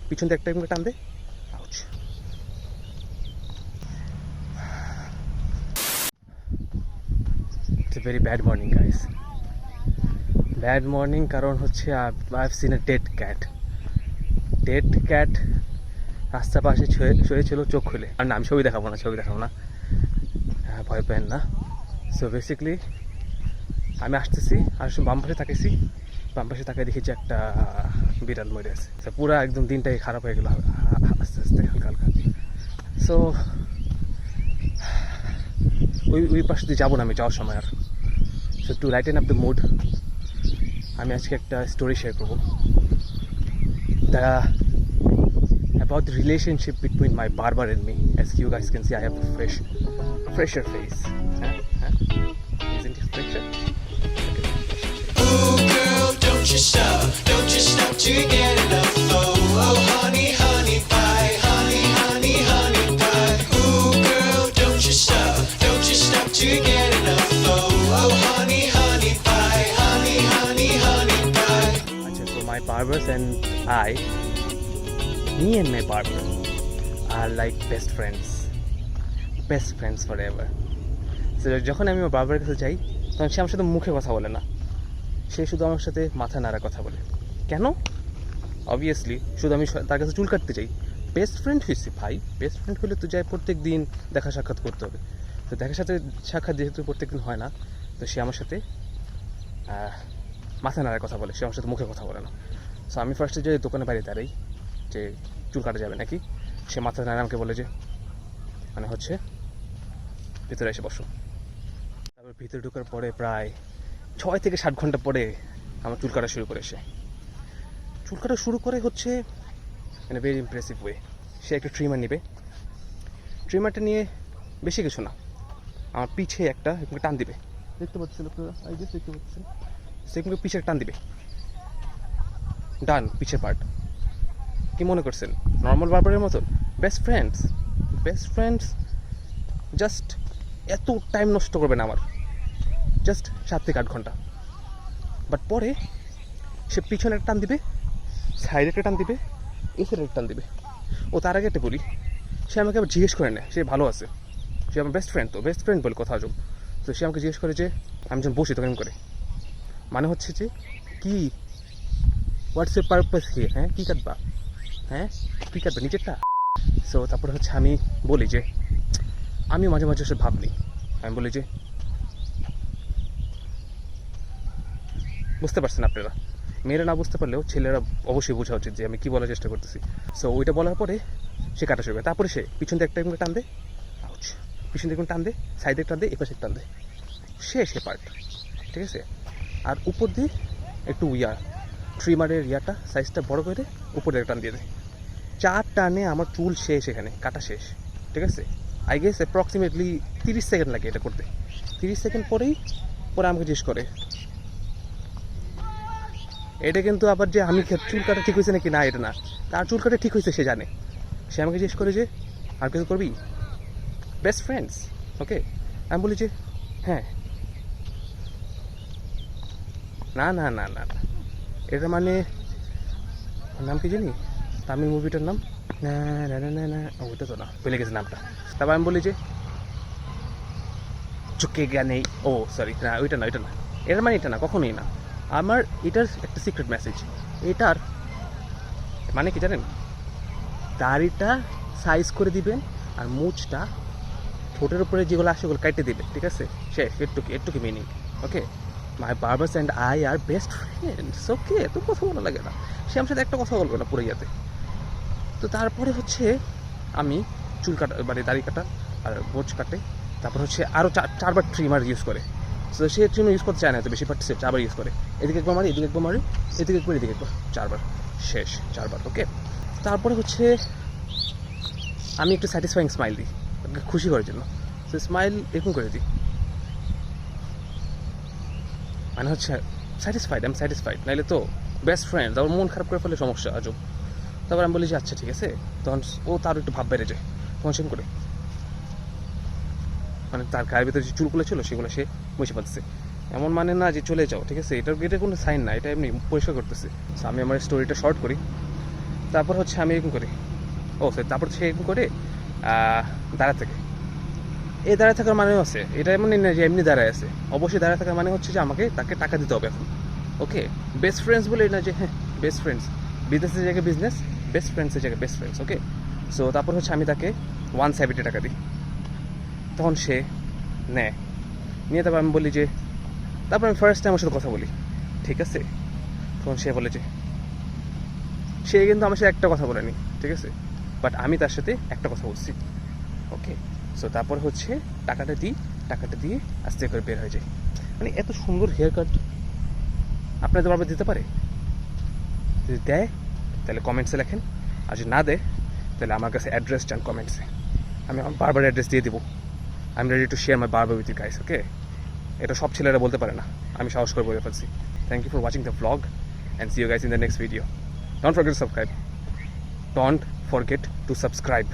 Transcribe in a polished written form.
পিছন দিয়ে একটা টান দে। Ouch. It's a very bad morning, guys. Bad morning কারণ হচ্ছে I've seen a dead cat. Dead cat রাস্তার পাশে শুয়েছিল চোখ খুলে। আর না, আমি ছবি দেখাবো না, ভয় পেন না। সো বেসিক্যালি আমি আসতেছি, আর বাম পাশে তাকাই দেখেছি একটা বিড়াল মরে আছে। পুরো একদম দিনটাই খারাপ হয়ে গেল আস্তে আস্তে, হালকা হালকা। সো ওই পাশে দিয়ে যাবো না আমি যাওয়ার সময় আর। So to lighten up the mood আমি আজকে একটা স্টোরি শেয়ার করবো, about the relationship between my barber and me. As you guys can see, I have a fresher face. Isn't it fresher? Ooh, girl, don't you stop to get enough. Oh, honey, honey pie, honey, honey, honey pie. Ooh, girl, don't you stop to get enough. Oh, honey, honey pie, honey, honey, honey pie. So my barbers and me and my barber are like best friends forever. So যখন আমি আমার বারবারের কাছে যাই তখন সে আমার সাথে মুখে কথা বলে না, সে শুধু আমার সাথে মাথা নাড়া কথা বলে। কেন? অবভিয়াসলি শুধু আমি তার কাছে চুল কাটতে চাই। বেস্ট ফ্রেন্ড হয়েছি ভাই, বেস্ট ফ্রেন্ড হলে তো যাই প্রত্যেক দিন দেখা সাক্ষাৎ করতে হবে। তো সাক্ষাৎ যেহেতু প্রত্যেক দিন হয় না, তো সে আমার সাথে মাথা নাড়ার কথা বলে, সে আমার সাথে মুখে কথা বলে না। সো আমি ফার্স্টে যে দোকানে বাইরে দাঁড়াই যে চুল কাটা যাবে নাকি, সে মাথা নাড়া আমাকে বলে যে মানে হচ্ছে ভিতরে এসে বসো। তারপর ভিতরে ঢোকার পরে প্রায় 6 থেকে 7 ঘন্টা পরে আমার চুল কাটা শুরু করে হচ্ছে মানে ভেরি ইমপ্রেসিভ ওয়ে। সে একটা ট্রিমার নেবে, ট্রিমারটা নিয়ে বেশি কিছু না, আমার পিছে একটা টান দিবে, দেখতে পাচ্ছেন আপনারা, সে কিন্তু পিছে টান দিবে, ডান, পিছের পার্ট। কি মনে করছেন নর্মাল বারবারের মতন? বেস্ট ফ্রেন্ডস জাস্ট এত টাইম নষ্ট করবে না আমার, জাস্ট 7 থেকে 8 ঘন্টা। বাট পরে সে পিছনে একটা টান দিবে, সাইডে একটা টান দিবে, এই সাইডে একটা টান দিবে। ও তার আগে একটা বলি, সে আমাকে আবার জিজ্ঞেস করে নেয় সে ভালো আছে, সে আমার বেস্ট ফ্রেন্ড বলে কথা আজব। তো সে আমাকে জিজ্ঞেস করে যে আমি যখন বসি তখন করে, মানে হচ্ছে যে কি হোয়াটস এর পারপাস হিয়ার, কী কাটবা, নিচেরটা। সো তারপরে হচ্ছে আমি বলি যে আমি মাঝে মাঝে সে ভাবনি, আমি বলি যে বুঝতে পারছেন আপনারা, মেয়েরা না বুঝতে পারলেও ছেলেরা অবশ্যই বোঝা উচিত যে আমি কী বলার চেষ্টা করতেছি। সো ওইটা বলার পরে সে কাটা শুরু করে, তারপরে সে পিছন দিয়ে একটা টান দে, পিছন দিয়ে টান দে, সাইডে টান দে, এপাশে টান দে, সে পার্ট, ঠিক আছে। আর উপর দিয়ে একটু ট্রিমারের সাইজটা বড় করে উপরে টান দিয়ে দেয়। 4 টানে আমার চুল শেষ, এখানে কাটা শেষ, ঠিক আছে। আই গেস অ্যাপ্রক্সিমেটলি 30 সেকেন্ড লাগে এটা করতে। 30 সেকেন্ড পরে আমাকে জিজ্ঞেস করে, এটা কিন্তু আবার যে আমি চুল কাটা ঠিক হয়েছে নাকি, না এটা না, তার চুল কাটা ঠিক হয়েছে সে জানে। সে আমাকে জিজ্ঞেস করে যে আর কিছু করবি, বেস্ট ফ্রেন্ডস, ওকে। আমি বলি যে হ্যাঁ, না এটা মানে নাম কি জানি, তামিল মুভিটার নাম, না ওইটা তো না, ভুলে গেছে নামটা। তারপর আমি বলি যে চুকে নেই, ও সরি, না ওইটা না, এটার মানে এটা না, কখনোই না। আমার এটার একটা সিক্রেট মেসেজ, এটার মানে কি জানেন, দাড়িটা সাইজ করে দিবেন আর মুছটা ঠোঁটের উপরে যেগুলো আসে ওগুলো কাটতে দিবে, ঠিক আছে। শেষ, একটুকি meaning, okay. My barbers and I are best friends, okay. এত কথা বলা লাগে না, সে আমার সাথে একটা কথা বলবে না পুরো ইয়াতে। তো তারপরে হচ্ছে আমি চুল কাটা মানে দাড়ি কাটা আর মোচ কাটে, তারপর হচ্ছে আরও 4বার ট্রিমার ইউজ করে। সো সে ট্রিমার ইউজ করতে চায় না তো বেশি, বাট সে 4বার ইউজ করে, এদিকে একবার মারি, এদিকে একবার মারি, এদিকে একবার, 4বার, শেষ 4বার, ওকে। তারপরে হচ্ছে আমি একটু স্যাটিসফাইং স্মাইল দিই খুশি করার জন্য। সো স্মাইল এরকম করে দিই, মানে হচ্ছে স্যাটিসফাইড, নাহলে তো বেস্ট ফ্রেন্ড তারপর মন খারাপ করে ফেলে সমস্যা আজব। তারপর আমি বলি যে আচ্ছা ঠিক আছে, তখন ও তার একটু ভাব বেড়ে যায়, তখন সেম করে মানে তার গায়ের ভিতরে যে চুলগুলো ছিল সেগুলো সে মুছে ফেলতেছে। এমন মানে না যে চলে যাও, ঠিক আছে, এটা কোনো সাইন না, এটা এমনি পরিষ্কার করতেছে। আমি আমার স্টোরিটা শর্ট করি। তারপর হচ্ছে আমি এরকম করি, তারপর সে এরকম করে দাঁড়া থাকে। এই দাঁড়ায় থাকার মানেও আছে, এটা এমন না যে এমনি দাঁড়ায় আছে, অবশ্যই দাঁড়ায় থাকার মানে হচ্ছে যে তাকে টাকা দিতে হবে এখন। ওকে, বেস্ট ফ্রেন্ডস বলে না যে হ্যাঁ বেস্ট ফ্রেন্ডস, বিজনেসের জায়গায় বিজনেস, বেস্ট ফ্রেন্ডসের জায়গায় বেস্ট ফ্রেন্ডস। ওকে, সো তারপর হচ্ছে আমি তাকে 170 টাকা দিই, তখন সে নেয়, নিয়ে তারপর আমি বলি যে, তারপর আমি ফার্স্ট টাইম আমার সাথে কথা বলি, ঠিক আছে? তখন সে বলে যে, সে কিন্তু আমার সাথে একটা কথা বলেনি, ঠিক আছে, বাট আমি তার সাথে একটা কথা বলছি। ওকে, সো তারপর হচ্ছে টাকাটা দিয়ে আস্তে করে বের হয়ে যায়। মানে এত সুন্দর হেয়ার কাট আপনাদের বারবার দিতে পারে? যদি দেয় তাহলে কমেন্টসে লেখেন, আর যদি না দেয় তাহলে আমার কাছে অ্যাড্রেস চান কমেন্টসে, আমি আমার বারবার অ্যাড্রেস দিয়ে দেবো। I am ready to share my বারবার উইথ ইউ গাইস। ওকে, এটা সব ছেলেরা বলতে পারে না, আমি সাহস করে বলে ফেলছি। Thank you for watching the blog and see you guys in the next video. Don't forget to subscribe.